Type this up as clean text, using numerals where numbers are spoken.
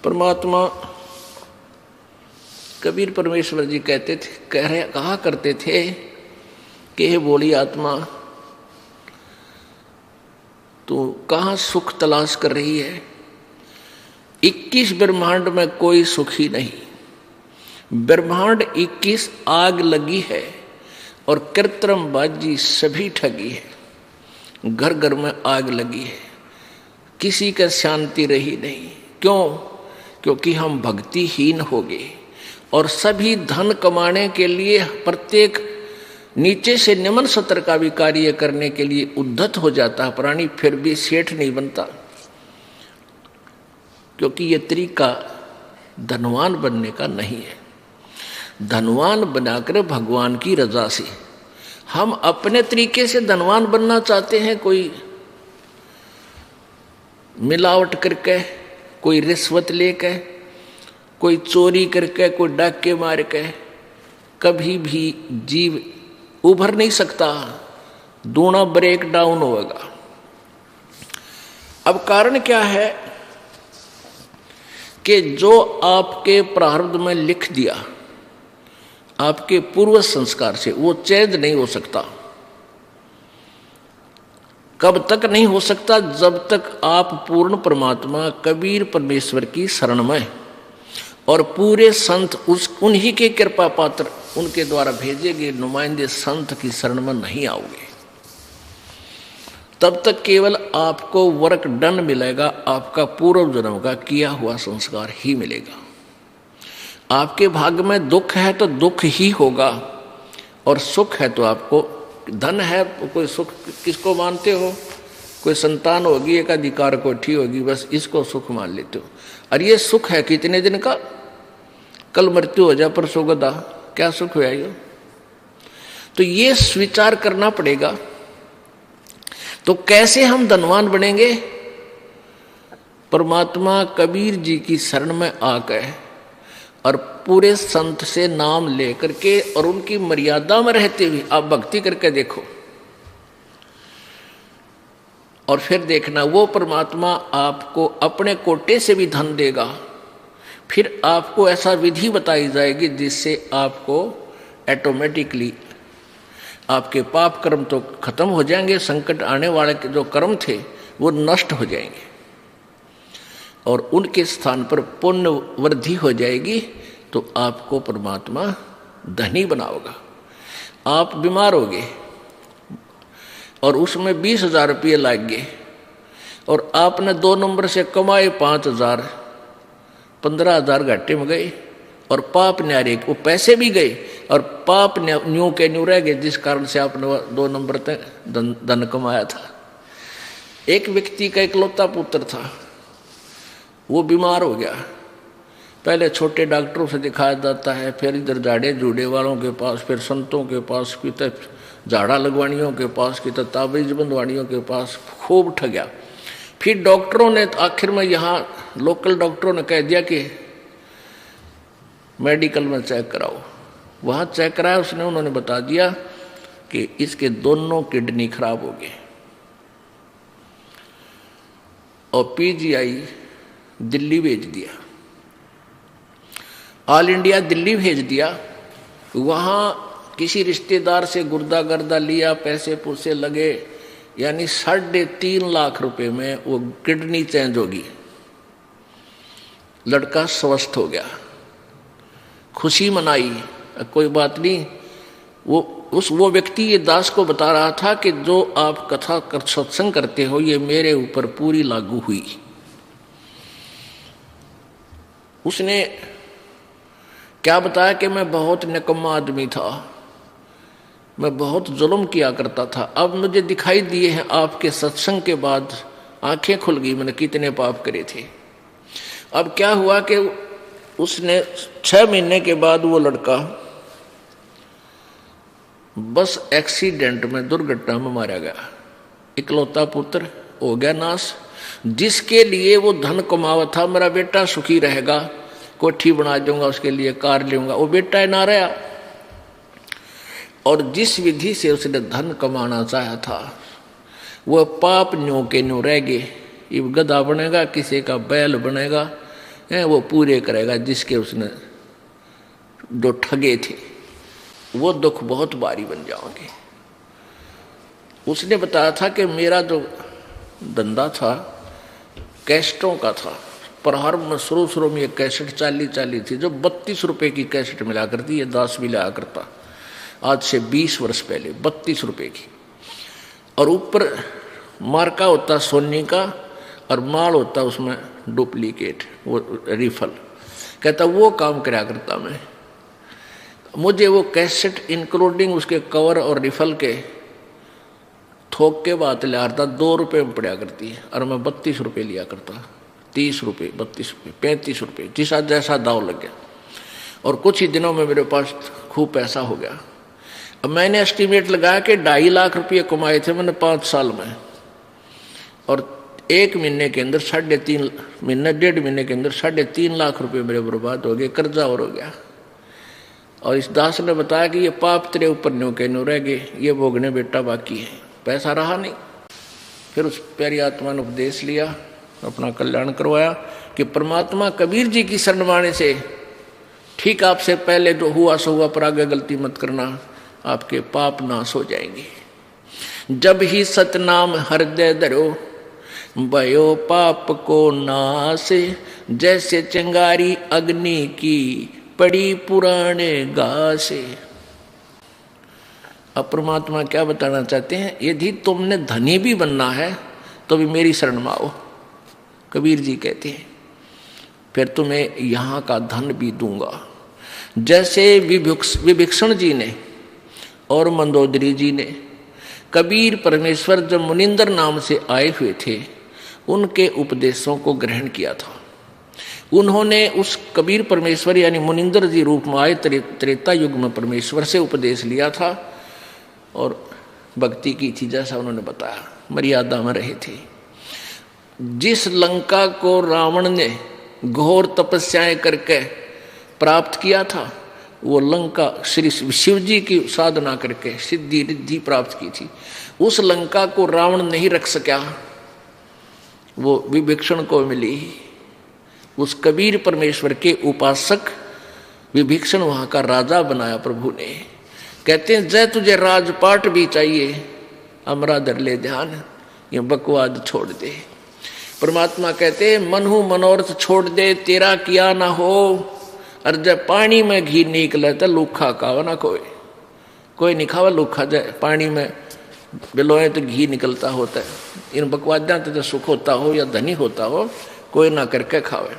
परमात्मा कबीर परमेश्वर जी कहते थे, कहा करते थे कि हे बोली आत्मा, तू कहाँ सुख तलाश कर रही है? 21 ब्रह्मांड में कोई सुखी नहीं। ब्रह्मांड 21 आग लगी है और कृत्रिम बाजी सभी ठगी है। घर घर में आग लगी है, किसी का शांति रही नहीं। क्यों? क्योंकि हम भक्तिहीन हो गए और सभी धन कमाने के लिए प्रत्येक नीचे से निम्न स्तर का भी कार्य करने के लिए उद्धत हो जाता है प्राणी, फिर भी सेठ नहीं बनता। क्योंकि ये तरीका धनवान बनने का नहीं है। धनवान बनाकर भगवान की रजा से हम अपने तरीके से धनवान बनना चाहते हैं, कोई मिलावट करके, कोई रिश्वत लेकर, कोई चोरी करके, कोई डाके मार के, कभी भी जीव उभर नहीं सकता, दूना ब्रेक डाउन होगा। अब कारण क्या है कि जो आपके प्रारब्ध में लिख दिया आपके पूर्व संस्कार से, वो चेंज नहीं हो सकता। कब तक नहीं हो सकता? जब तक आप पूर्ण परमात्मा कबीर परमेश्वर की शरण में और पूरे संत उन्हीं के कृपा पात्र, उनके द्वारा भेजे गए नुमाइंदे संत की शरण में नहीं आओगे, तब तक केवल आपको वर्क डन मिलेगा, आपका पूर्व जन्म का किया हुआ संस्कार ही मिलेगा। आपके भाग्य में दुख है तो दुख ही होगा, और सुख है तो आपको, धन है तो कोई सुख किसको मानते हो? कोई संतान होगी, एक अधिकार कोठी होगी, बस इसको सुख मान लेते हो। और ये सुख है कितने दिन का? कल मृत्यु हो जाए, परसों गदा, क्या सुख हुआ ये? तो ये स्वीकार करना पड़ेगा। तो कैसे हम धनवान बनेंगे? परमात्मा कबीर जी की शरण में आकर और पूरे संत से नाम लेकर के और उनकी मर्यादा में रहते हुए आप भक्ति करके देखो, और फिर देखना वो परमात्मा आपको अपने कोटे से भी धन देगा। फिर आपको ऐसा विधि बताई जाएगी जिससे आपको ऑटोमेटिकली आपके पाप कर्म तो खत्म हो जाएंगे, संकट आने वाले के जो कर्म थे वो नष्ट हो जाएंगे और उनके स्थान पर पुण्य वृद्धि हो जाएगी। तो आपको परमात्मा धनी बनाओगा। आप बीमार होगे और उसमें 20,000 रुपये लग गए और आपने 2 नंबर से कमाए 5,000, 15,000 घाटे में गए और पाप न्यारे, वो पैसे भी गए और पाप न्यू के न्यू रह गए, जिस कारण से आपने 2 नंबर तक धन कमाया था। एक व्यक्ति का इकलौता पुत्र था, वो बीमार हो गया। पहले छोटे डॉक्टरों से दिखाया जाता है, फिर इधर झाड़े जूड़े वालों के पास, फिर संतों के पास, फिर झाड़ा लगवानियों के पास, कि ताबीज बंधवानियों के पास खूब ठगया। फिर डॉक्टरों ने आखिर में यहाँ लोकल डॉक्टरों ने कह दिया कि मेडिकल में चेक कराओ। वहाँ चेक कराया उसने, उन्होंने बता दिया कि इसके दोनों किडनी खराब हो गए और पीजीआई दिल्ली भेज दिया, ऑल इंडिया दिल्ली भेज दिया। वहाँ किसी रिश्तेदार से गुर्दा गर्दा लिया, पैसे पूसे लगे, यानी 3.5 लाख रुपए में वो किडनी चेंज होगी। लड़का स्वस्थ हो गया, खुशी मनाई, कोई बात नहीं। वो व्यक्ति ये दास को बता रहा था कि जो आप कथा कर सत्संग करते हो ये मेरे ऊपर पूरी लागू हुई। उसने क्या बताया कि मैं बहुत निकम्मा आदमी था, मैं बहुत जुल्म किया करता था, अब मुझे दिखाई दिए हैं आपके सत्संग के बाद, आंखें खुल गई, मैंने कितने पाप करे थे। अब क्या हुआ कि उसने 6 महीने के बाद वो लड़का बस एक्सीडेंट में, दुर्घटना में मारा गया। इकलौता पुत्र हो गया नाश, जिसके लिए वो धन कमावा था, मेरा बेटा सुखी रहेगा, कोठी बना दूंगा, उसके लिए कार लूंगा, वो बेटा ना रहा। और जिस विधि से उसने धन कमाना चाहा था वह पाप न्यू के न्यू रह गए। ये गधा बनेगा, किसी का बैल बनेगा, है वो पूरे करेगा, जिसके उसने जो ठगे थे वो दुख बहुत भारी बन जाओगे। उसने बताया था कि मेरा जो धंधा था कैसेटों का था। प्रहार में शुरू में एक कैसेट चाली थी, जो 32 रुपये की कैसेट मिला करती, ये 10 भी लाया करता, आज से 20 वर्ष पहले 32 रुपये की। और ऊपर मार्का होता सोनी का और माल होता उसमें डुप्लीकेट, वो रिफल। कहता वो काम कराया करता मैं। मुझे वो कैसेट इंक्लूडिंग उसके कवर और रिफल के थोक के बात ले आता 2 रुपये में पड़ा करती है, और मैं 32 रुपये लिया करता। 30 रुपये, 32 रुपये, 35 रुपये, जिसा जैसा दाव लग गया। और कुछ ही दिनों में मेरे पास खूब पैसा हो गया। अब मैंने एस्टीमेट लगाया कि 2.5 लाख रुपये कमाए थे मैंने 5 साल में, और 1 महीने के अंदर 3.5 महीने, 1.5 महीने के अंदर 3.5 लाख रुपये मेरे बर्बाद हो गए, कर्जा और हो गया। और इस दास ने बताया कि ये पाप तेरे ऊपर न्यू के न्यू रह गए, ये भोगने बेटा बाकी है, पैसा रहा नहीं। फिर उस प्यारी आत्मा ने उपदेश लिया, अपना कल्याण करवाया कि परमात्मा कबीर जी की शरण माने से ठीक आपसे पहले जो हुआ सो हुआ, पर आगे गलती मत करना, आपके पाप नाश हो जाएंगे। जब ही सतनाम हृदय धरो भयो पाप को नाश, जैसे चिंगारी अग्नि की पड़ी पुराने घासे। अब परमात्मा क्या बताना चाहते हैं, यदि तुमने धनी भी बनना है तो भी मेरी शरण में आओ। कबीर जी कहते हैं फिर तुम्हें यहाँ का धन भी दूंगा। जैसे विभीषण जी ने और मंदोदरी जी ने कबीर परमेश्वर जब मुनिंदर नाम से आए हुए थे उनके उपदेशों को ग्रहण किया था। उन्होंने उस कबीर परमेश्वर यानी मुनिंदर जी रूप में आए त्रेता युग में परमेश्वर से उपदेश लिया था और भक्ति की थी, जैसा उन्होंने बताया, मर्यादा में रहे थे। जिस लंका को रावण ने घोर तपस्याएं करके प्राप्त किया था, वो लंका श्री शिव जी की साधना करके सिद्धि रिद्धि प्राप्त की थी। उस लंका को रावण नहीं रख सका, वो विभीषण को मिली। उस कबीर परमेश्वर के उपासक विभीषण वहां का राजा बनाया प्रभु ने। कहते हैं जय तुझे राजपाट भी चाहिए, अमरा धर ले ध्यान, ये बकवाद छोड़ दे। परमात्मा कहते हैं मनहु मनोरथ छोड़ दे, तेरा किया ना हो। और जब पानी में घी निकले तो लूखा खावा ना कोई नहीं खावा लूखा। जाए पानी में बिलोए तो घी निकलता होता है। इन बकवाद्या तो सुख होता हो या धनी होता हो, कोई ना करके खावे।